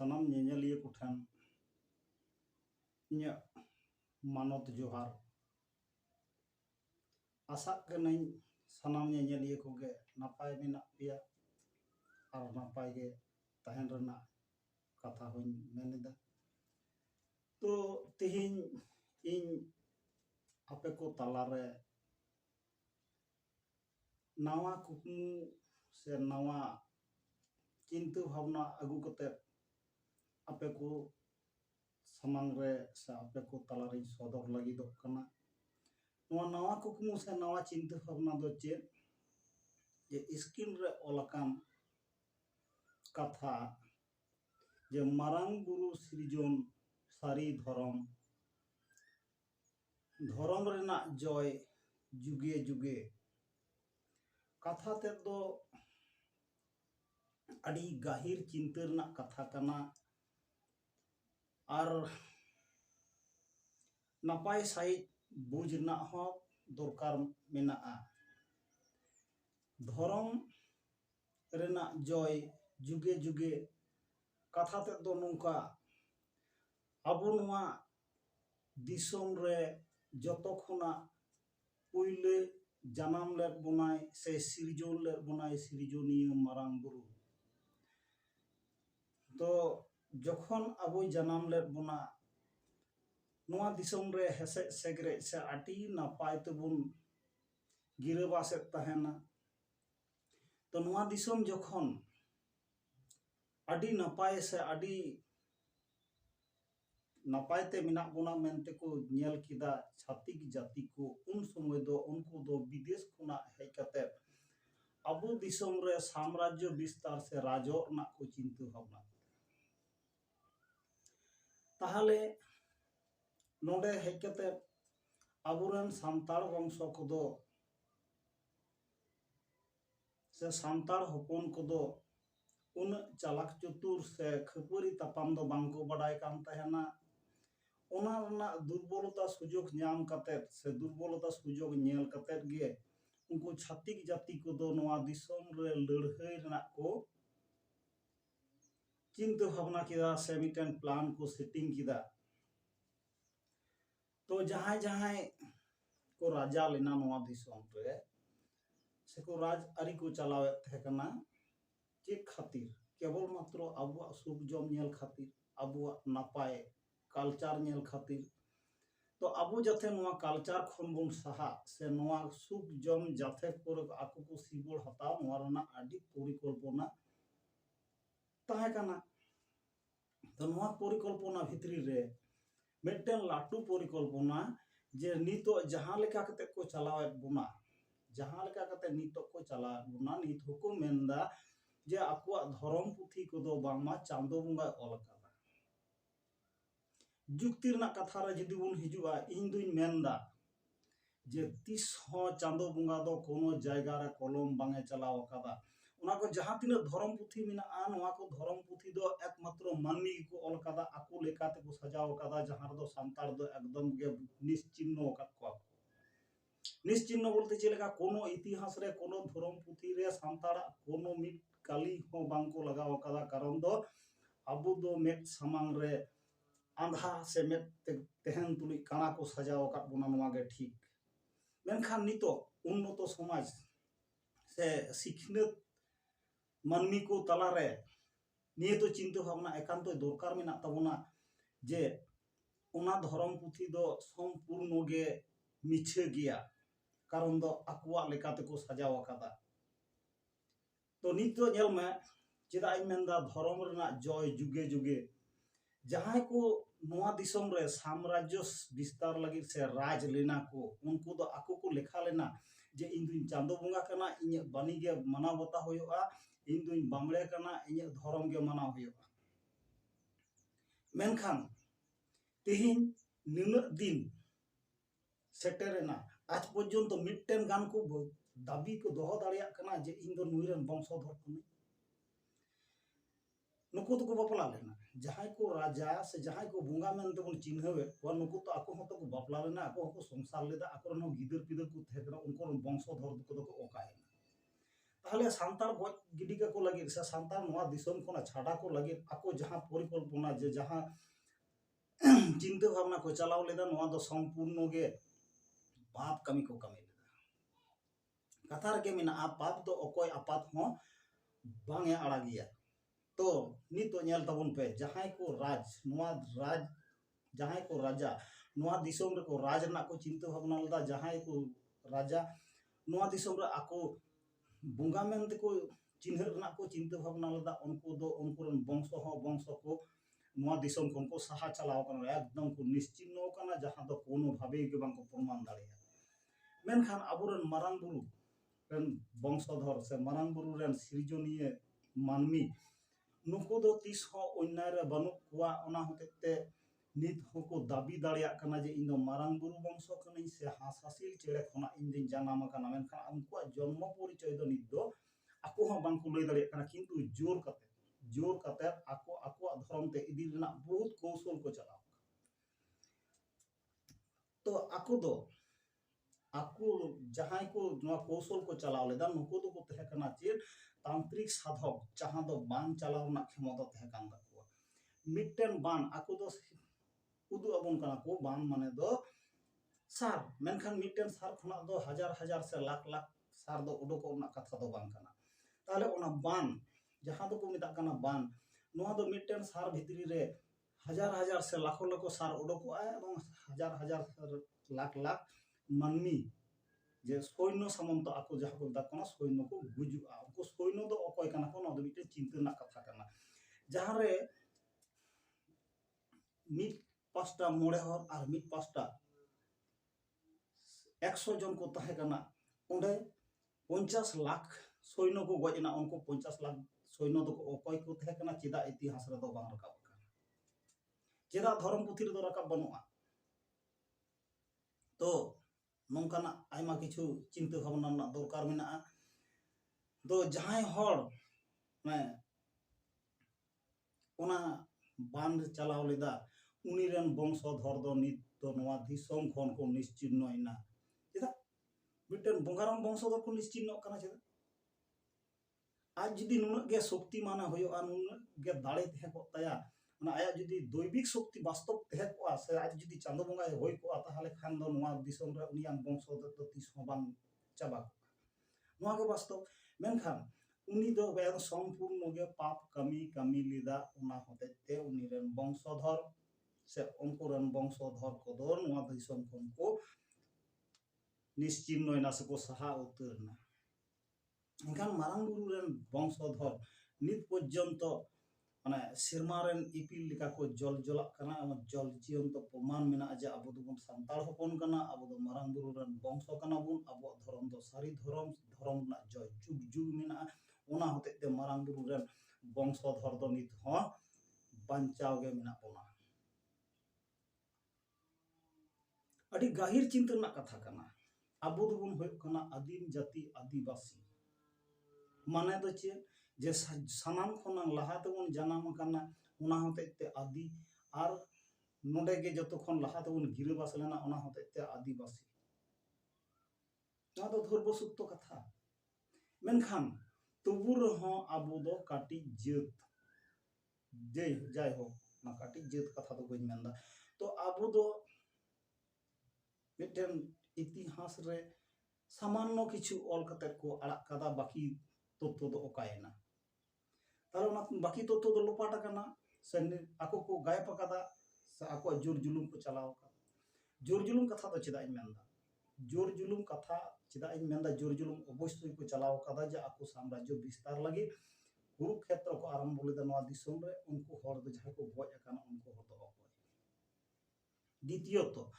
सानाम ñeñaliya को ठन इᱧ मानत जोहार आशा कनाई सानाम ñeñaliya कोगे नापाय मेना पेया और नापाय गे तहन रना कथा होኝ मेनेदा। तो तेहिñ इñ आपे को तालारे नावा कुकमु से नावा चिंता भावना अगु कते आपे को सामांग रे से आपे को तालारे सदर लगी दो कना। नवा कुकमु से नवा चिंता भावना दो चेत जे स्किन रे ओलकान कथा जे मारांग गुरु सृजन सारी धर्म धर्म रेना जय जुगे जुगे कथा ते दो अड़ी गाहिर चिंता रेना कथा कना और नापाय साई बुझना हो दरकार मेना धर्म रेना जय जुगे जुगे कथा ते दो नौका अबो नवा दिसोम रे जतो खुना पुइले जनाम ले बनाय से सृजन ले बनाय सृजनीय मारांग बुरु। तो जखन अबो जनाम ले बना नवा दिसोम रे हेसे सेगरे से आटी नापाय तबुन गिरबासे तहना। तो नवा दिसोम जखन आडी नापाय से आडी नापायते मिना बोना मेनते को नेल किदा छातिक जाति को उन समय दो उनको दो विदेश खुना हेज कते अबो दिसोम रे साम्राज्य विस्तार से राजो ना को चिंता भावना ताहले नोडे हेज कते अबुरन सांताड़ वंश को से सांताड़ हपन को उन चालाक चतुर से खपरी तापाम दो बांको बडाय कान तहना। ओना रना दुर्बलता सुजोग ᱧᱟᱢ कतेत से दुर्बलता सुजोग नेल कतेत गे उनको छातिक जाति को दो नवा दिसोम रे लड़हई रना को चिंता भावना किदा से मिटन प्लान को सेटिंग किदा। तो जहां जहां को राजा लेना नवा दिसोम रे से को राज आरी को चलावे थे कना चेक खातिर केवल मात्र अबुआ सुख जम नेल खातिर अबुआ नापाय कल्चर नेल खातिर। तो अबु जथे नवा कल्चर खन बन सहा से नवा सुख जम जाथे पर आकु को सिबोल हता नवा रना आदि परिकल्पना ताहे कना। तो नवा परिकल्पना भितरी रे मेटन लाटू परिकल्पना जे नितो जहां लेका कते को चलावे बुना जहां लेका कते नितो को चला बुना नित को मेंदा जे आकुआ धर्म पुथी को दो बांगमा चांदो बुंगा ओलका जुक्ति रना कथा रे जदि बुन हिजुआ इन दुई मेंदा जे तीस हो चांदो बुंगा दो कोनो जायगा रे कलम बांगे चलाव कदा उना को जहां तिना धर्म पुथी मिना नवा को धर्म पुथी दो एकमात्र माननी को ओल कदा आकु लेकाते को सजाव कदा जहां दो सांतार दो एकदम गे निश्चिन्नो कत को निश्चिन्नो बोलते चलेगा कोनो इतिहास रे कोनो धर्म पुथी रे सांतार कोनो मिट काली हो बांको लगाव कदा कारण दो अबु दो मेट समांग रे आंधा से मेट तेहन तुली काना को सजाव कत बुना नवा गे ठीक। मेनखान नितो उन्नत समाज से सिखनत मानमी को तलारे निये तो चिंता भावना एकांत दरकार मेना तबना जे ओना धर्म पुथी दो संपूर्ण गे मिछे गया कारण दो आकुआ लेकाते को सजाव कदा। तो नितो नेल में चेदा इन मेंदा धर्म रेना जय जुगे जुगे जहां को नवा दिसोम रे साम्राज्य विस्तार लगी से राज लेना को उनको दो आकु को लेखा लेना जे इन दुई चांदो बुंगा कना इन बानी गे मना बता होयोआ इन दुई बामड़े कना इन धर्म गे मना होयोआ। मेनखान तेहिन निना दिन सेटेरेना आज पर्यंत मिटन गान को दाबी को दोहो दाड़िया कना जे इन दो नुइरन वंशधर कनी नुको तो को बापला लेना जहां को राजा से जहां को बुंगा मेनते बन चिन्हवे वा नुको तो आको हतो को बापला लेना आको को संसार लेदा आको नो गिदर पिदर को थेकना उनको वंशधर को ओकायना। ताहले सांतार गज गिडी को लगी से सांतार नोआ दिसोम खोना छाड़ा को लगी आको जहां परिकल्पना जे जहां चिंता भावना को चलाव लेदा नोआ दो संपूर्ण गे पाप कमी को कमी लेदा कथा रगे मेना पाप दो अकोय आपात हो बांगे आड़ागिया तो नितो नेल तबन पे जहां को राज नोआ राज जहां को राजा नोआ दिसोम रे को राज ना को चिंता भावना लेदा जहां को राजा नोआ दिसोम रे आको बुंगा मेनते को चिन्हर ना को चिंता भावना लेदा उनको दो उनकुरन वंश को नोआ दिसोम खन को सहा चलाव कना एकदम को निश्चिन्नो कना जहां दो कोनो भाबे के बांग को प्रमाण दाड़िया मेनखान अबुरन मारांग बुरु रेन वंशधर से मारांग बुरु रेन सृजनीय मानमी नुको दो तीस हो अन्याय रे बनु कुआ ओना होतेते नित होको दाबी दाड़िया कना जे इन मारांग बुरु वंश कनी से हासासिल चेड़े खना इन दिन जानाम कना मेनखान उनको जन्म परिचय दो नित दो आको हो बांग को लई दाड़िया कना किंतु जोर कते आको धर्म ते इदी रेना बहुत कौशल को चलाव तो आको जहां को नोआ कौशल को चलाव लेदा नुको दो को तहे कना चे तांत्रिक साधक जहां दो बान चलाव ना क्षमता तहे कान दाको मिटन बान आको दो उदु अबन कना को बान माने दो सार मेनखान मिटन सार खना दो हजार से लाख सार दो उडोको ना कथा दो बान कना ताले ओना बान जहां दो को मिता कना बान नोआ दो मिटन सार भितरी रे हजार से लाखों सार उडोको आए एवं हजार लाख मानमी जे सैन्य सामंत आको जहां को दाकना सैन्य को गुजुआ उनको सैन्य दो अकय कना को नदो मिटे चिंता ना कथा कना जहां रे मिट पास्टा मोड़े हर और मिट पास्टा 100 जन को तहे कना ओंडे 50 लाख सैन्य को गजना उनको 50 लाख सैन्य दो अकय को तहे कना चेदा इतिहास रे दो बांग रकाब चेदा धर्म पुथी रे दो रकाब बनुआ तो नौकाना आयमा किछु चिंता भावना ना दरकार मेना तो जहां हर मैं ओना बांध चलाव लेदा उनी रेन वंशधर दो नित दो नोआ दिसोम खन को निश्चिन्नो इना चेदा मिटन बंगाराम वंशधर को निश्चिन्नो कना चेदा आज जुदी नुना गे शक्तिमान होयोआ नुना गे दाड़े तहे को ताया ना आया जुदी दैविक शक्ति वास्तव तहे को से आज जुदी चांदो बंगा होय को ताहले खान दो नोआ दिसोम रे उनियां वंशधर दो तीस हो बांग चाबा नोआ के वास्तव मेनखान उनी दो बेन संपूर्ण गे पाप कमी लेदा उना होतेते उनी रेन वंशधर से उनको रेन वंशधर को दो नोआ दिसोम खन को निश्चिन्नो इना से को सहा उतरना एनखान मारांग बुरु रेन वंशधर नित पर्यंत माने सिरमारेन इपिल लिका को जल जला कना जल जीवन तो प्रमाण मेना जे अबो दो सांताल होपन कना अबो दो मारांग बुरु रेन वंश कना बुन अबो धर्म दो सारी धर्म ना जय जुग मेना ओना होतेते मारांग बुरु रेन वंशधर दो नित हो बांचाव गे मेना बोना अडी गाहिर चिंता ना कथा कना अबो दो बुन होय कना आदिम जाति आदिवासी माने दो चे जे सानाम खना लहाते बन जानाम कना ओना होतेते आदि और नोडे गे जतो खन लहाते बन गिरबास लेना ओना होतेते आदिवासी ना दो धर्मसुत्त कथा मेनखान तबुर हो अबो दो काटी जेत जाय हो ना काटी जेत कथा दो बइन मेंदा तो अबो दो मिटन इतिहास रे सामान्य किछु ऑल कते को अड़ा कदा बाकी तत्व दो ओकायना ताले ओना बाकी तत्व दो लोपाट कना से आको को गाय पकादा से आको जोर जुलुम को चलाव का जोर जुलुम कथा तो चेदा इन मेंदा जोर जुलुम कथा चेदा इन मेंदा जोर जुलुम अवश्य को चलाव कदा जे आको साम्राज्य विस्तार लगी कुरुक्षेत्र को आरंभ लेदा नोआ दिसोम रे उनको हर दो जहां को गज अकाना उनको हर दो द्वितीय तो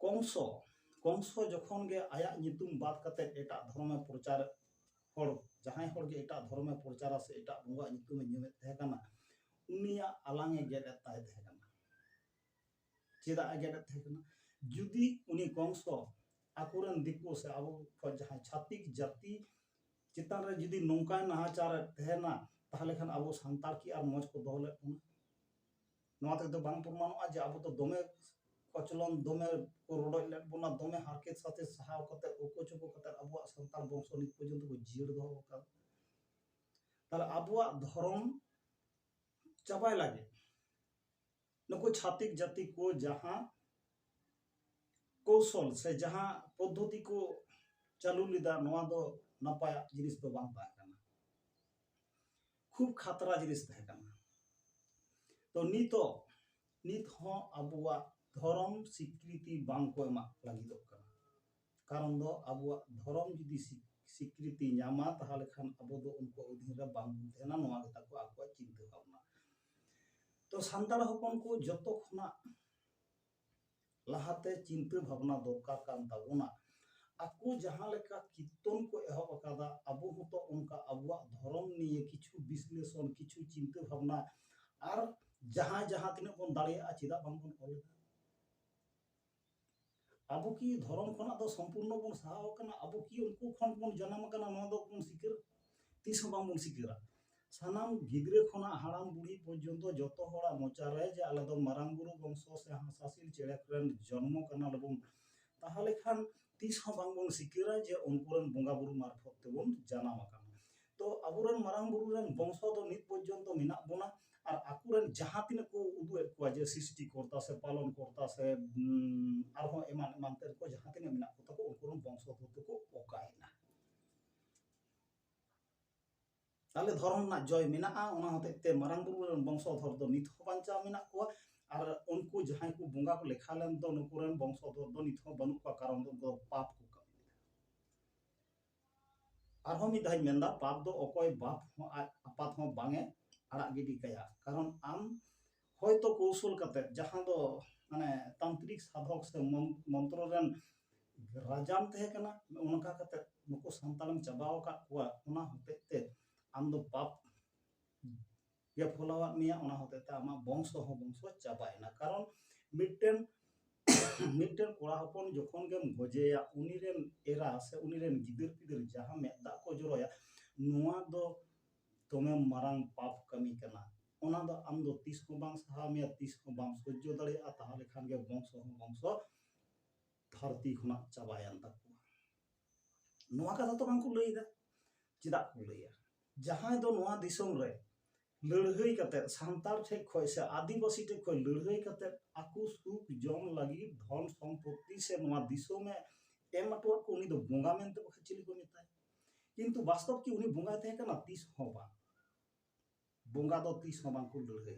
कंस जखन गे आया नितुम बात कते एटा धर्म प्रचार हर जहां हर गे एटा धर्म प्रचार से एटा बंगा नितुम नियमित तहे कना उनिया आलांगे गेट ताय तहे कना चेदा गेट तहे कना जुदी उनी कंस आकुरन दिको से अब जहां छातिक जाति चितान रे जुदी नौका नाहाचार तहेना ताहले खान अब सांताल की आर मज को दोले नोआ ते दो बांग प्रमाणोआ जे अब तो दमे कचलन दमे को रोड ले बोना दमे हारकेत साथे सहाव कते ओको चोको कते अब सांताल वंश नित पर्यंत को जीर दो का ताहले आबुआ धर्म चाबाय लागे नुकु छातिक जाति को जहां कौशल से जहां पद्धति को चालू लेदा नवा दो नपाय जिनिस दो बांग ताहे काना खूब खतरा जिनिस ताहे काना तो नित हो आबुआ धर्म स्वीकृति बांग को एमा लागिदो काना कारण दो आबुआ धर्म जुदी स्वीकृति नामा ताहले खान आबो दो उनको अधीन रे बांग तेना नवा गेता को आकुआ चिंता भावना तो सान्ताड़ हपन को जतो खना लाहाते चिंता भावना दरकार कान ताबोना आकु जहां लेका कीर्तन को एहब अकादा आबो हतो उनका आबुआ धर्म निये किछु विश्लेषण किछु चिंता भावना और जहां जहां तिना बन दाड़िया चिदा बांग बन ऑल आबो की धर्म खना दो संपूर्ण बन साहाव कना आबो की उनको खन बन जन्म कना न दो बन सिकर तीस बांग बन सिकरा सानाम गिद्रे खना हाड़ाम बुढ़ी पर्यंत जतो होड़ा मोचारे जे आले दो मारांग बुरु वंश से हासासिल चेड़ेकरेन जन्म कना लबन ताहले खान तीस बांग बन सिकरा जे उनकुरन बोंगा बुरु मार्फत तेबन जानाम आकाना तो आबुरन मारांग बुरुरन वंश दो नित पर्यंत मिना बोना और आकुरन जहां तिन को उदु को जे सृष्टि करता से पालन करता से आरहो एमान एमानते को जहां तिन मिना को तको उनकुरन वंश दो को ओकायना ताले धर्म ना जय मिना ओना होते मारांग बुरुरन वंशधर दो नित हो बांचा मिना को और उनको जहां को बोंगा को लेखा लेन दो नुकुरन वंशधर दो नित हो बनु का कारण दो पाप को कमी आरहो मि दाई मेंदा पाप दो ओकोय बाप हो आपात हो बांगे आड़ा गिडी कया कारण आम होयतो कौशल कते जहां दो माने तांत्रिक साधक से मंत्र रन राजाम तहे कना उनका कते नुको संतालम चबाव का कुआ ओना होते आम दो पाप ये फलावा मिया ओना होते आमा वंश हो वंश चाबायना कारण मिटन मिटन कोड़ा हपन जखन गेम गजेया उनीरेन एरा से उनीरेन गिदिर पिदिर जहां मेदा को जरोया नुआ दो तोमे मारांग पाप कमी कना ओना दो आम दो तीस को बांग सहा मिया तीस को बांग सह्य दाड़िया ताहले खान गे वंश हो वंश धरती खुना चाबायन ताकुआ नुआ कथा तो बांग को लैदा चिदा को लैया जहां दो नुआ दिसम रे लड़हई कते सांतार ठे खोय से आदिवासी ठे खोय लड़हई कते आकु सुख जम लगी धन संपत्ति से नुआ दिसो में एम अटवा को उनी दो बोंगा मेनते बखचिली को मिताय किंतु वास्तव की उनी बोंगा थे कना तीस हो बा बोंगा दो तीस हो बांग को लड़हई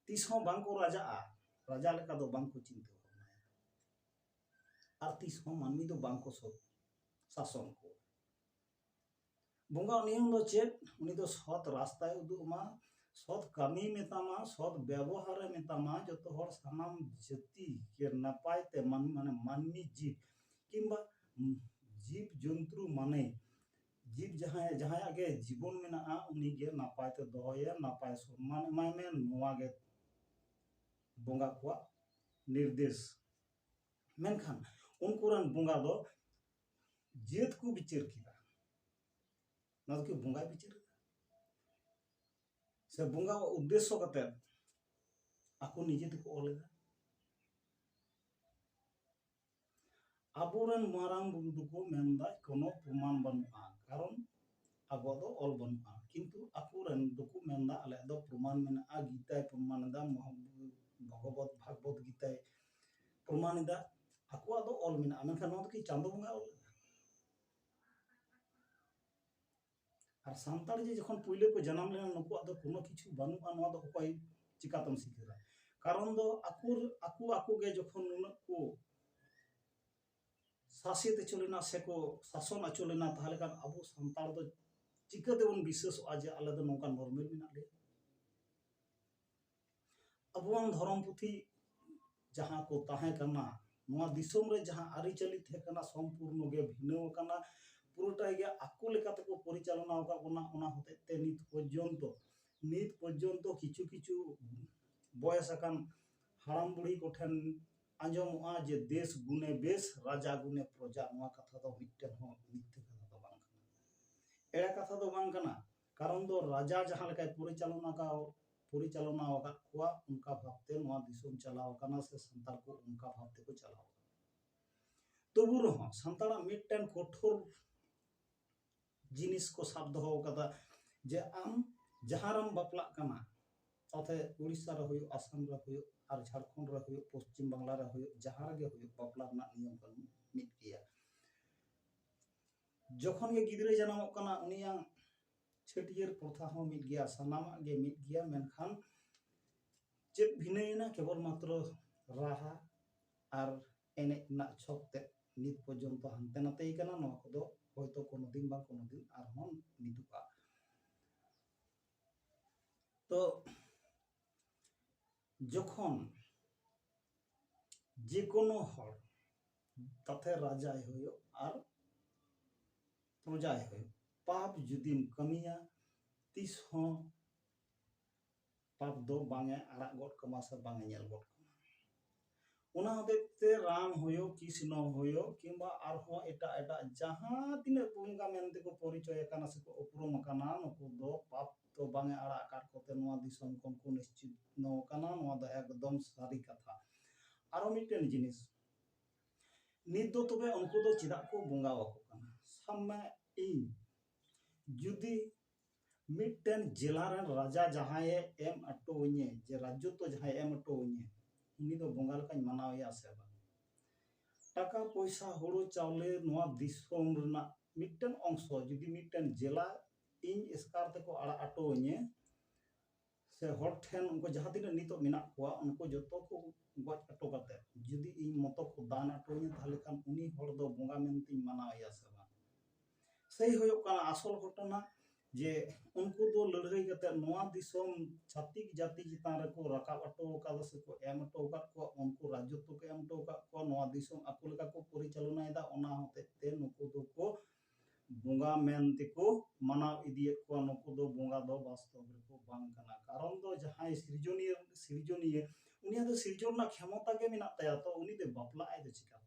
तीस हो बांग को राजा लेका दो बांग को चिंता भावना और तीस हो मानमी दो बांग को शासन को बोंगा नियम दो चेत उनी दो सत रास्ता उदुमा सत कमी मेतामा सत व्यवहार मेतामा जतो हर सानाम जाति के नपाय ते माने मानवी जीव किंबा जीव जंतु माने जीव जहां जहां आगे जीवन में ना उनी गे नपाय ते दोया नपाय सम्मान एमाय में नोआ गे बोंगा को निर्देश मेनखान उनकुरन बोंगा दो जेत को विचार किया ना कि बोंगा विचार से बोंगा उद्देश्य कते आको निजे तको ओलेदा आबोरन मारांग बुरु दुको मेनदा कोनो प्रमाण बनुआ कारण आबो दो ऑल बनुआ किंतु आकोरन दुको मेनदा आले दो प्रमाण मेना गीताय प्रमाण दा भगवत भागवत गीताय प्रमाण दा आको दो ऑल मेना मेनखान नो कि चांदो बोंगा ऑल और सांताड़ जे जखन पहिले को जन्म लेना नुको दो कोनो किछु बनुआ नो दो कोई चिकातम सिखरा कारण दो आकु गे जखन उनक को शासित चलेना से को शासन अचलेना ताहले कान अबो सांताड़ दो चिकाते बन विशेष आज आले दो नोका नॉर्मल मिना ले अबुआन धर्म पुथी जहां को ताहे कना नोआ दिसोम रे जहां आरी चलित थे कना संपूर्ण गे भिनो कना पुरोटाई गे आको लेकाते को परिचालना का ओना होते ते नित पर्यंत किछु किछु बयस अकान हाराम बुढ़ी को ठन आंजमोआ जे देश गुने बेस राजा गुने प्रजा नोआ कथा दो मिटन हो मिथ्या कथा दो बांग कना एड़ा कथा दो बांग कना कारण दो राजा जहां लेका परिचालना वाका कोआ उनका भावते नोआ दिसोम चलाव कना से संताल को उनका भावते को चलाव तबु रहो संताड़ा मिटन कठोर जिनिस को साब दो कदा जे आम जहां बापला कना ताते उड़ीसा रे हुयो आसाम रे हुयो और झारखंड रे हुयो पश्चिम बांग्ला रे हुयो जहां रे हुयो बापला रना नियम कानून मिद गया जखन गे गिद्रे जन्मों कना उनिया छेटियर प्रथा हो मिद गया सानामा गे मिद गया मेनखान चेक भिन्नयना केवल मात्र राहा और एने ना छकते नित पर्यंत हानते नाते कना नवा कोदो होयतो कोनो दिन बा कोनो दिन आरहन मिदुआ तो जखन जे कोनो हर ताते राजाय होयो और प्रजाय होयो पाप जुदिम कमिया तीस हो पाप दो बांगे आड़ा गड कमा से बांगे नेल गड उना हतेते राम होयो कृष्ण होयो किंबा आरहो एटा एटा जहां तिने पुंगा मेनते को परिचय काना से को उपरुम काना नको दो पाप तो बांगे आड़ा काट कोते नोआ दिसम कोन को निश्चित नो काना नोआ द एकदम सारी कथा आरो मिटेन जिनिस नित दो तबे उनको दो चिदा को बुंगा वाको काना सामने इन जुदी मिटेन जिला रे राजा जहाए एम अटोnye जे राज्य तो जहाए एम अटोnye उनी दो बुंगा लका मानावया से बा टाका पैसा हुड़ो चावले नोआ दिसोम रना मिटेन अंश जुदी मिटेन जिला इन स्कार ते को आड़ा अटोnye से हर ठेन उनको जहां दिन नितो मिना कोआ उनको जतो को गज अटो काते जुदी इन मतो को दान अटोnye ताहले खान उनी हर दो बुंगा मेनती मानावया से बा सही होयो काना आसल घटना जे उनको दो लड़ाई करते नोआ दिसोम छातिक जाति चितान रे को रकाब अटो का से को एम अटो का को उनको राजत्व को एम अटो का को नोआ दिसोम आको लेका को परिचालना एदा ओना होते ते नुको दो को बुंगा मेनते को मानाव इदिए को नुको दो बुंगा दो वास्तव रे को बांग कना कारण दो जहां सृजनीय उनिया दो सृजन ना क्षमता के मिना तया तो उनी दे बापला आय दे चिका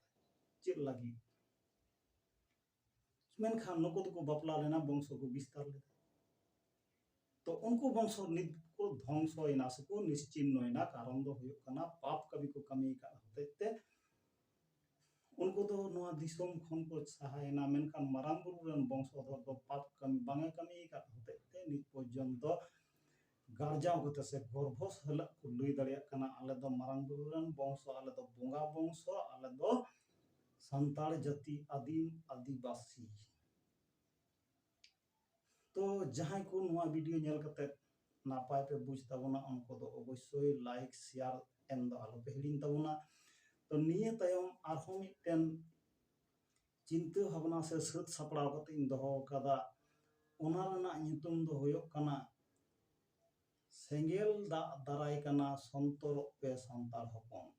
चेक लगी मेनखान नुको दो को बापला लेना वंश को विस्तार ले तो उनको वंश नित को ध्वंस होइना से को निश्चिन्न होइना कारण दो हुयो कना पाप कभी को कमी का होते उनको दो नोआ दिसोम खन को सहायना मेनखान मारांग बुरु रन वंशधर दो पाप कमी बांगे कमी का होते नित पर्यंत गार्जाव गते से गर्भस हला को लई दाड़िया कना आले दो मारांग बुरु रन वंश आले दो बोंगा वंश आले दो संताल जाति आदिम आदिवासी तो जहां को नोआ वीडियो नेल कते नापाय पे बुझ ताबोना उनको दो अवश्य लाइक शेयर एम दो आलो पे हिडिन ताबोना तो निये तायम आरहो मिटेन चिंता भावना से सत सापड़ाव कते इन दोहो कदा ओना रना नितुम दो होयो कना सेंगेल दा दाराय कना संतर पे संताल हपन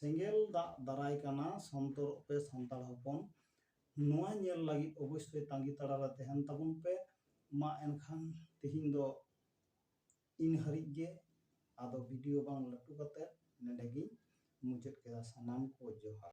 सेंगेल दा दाराय कना संतर पे संताल हपन नोआ नेल लगी अवश्य तांगी तड़ारा तहन ताबुन पे मा एनखान तिहिन दो इन हरिज गे आदो वीडियो बांग लटू कते नेडेगी मुचाद केदा सानाम को जोहार।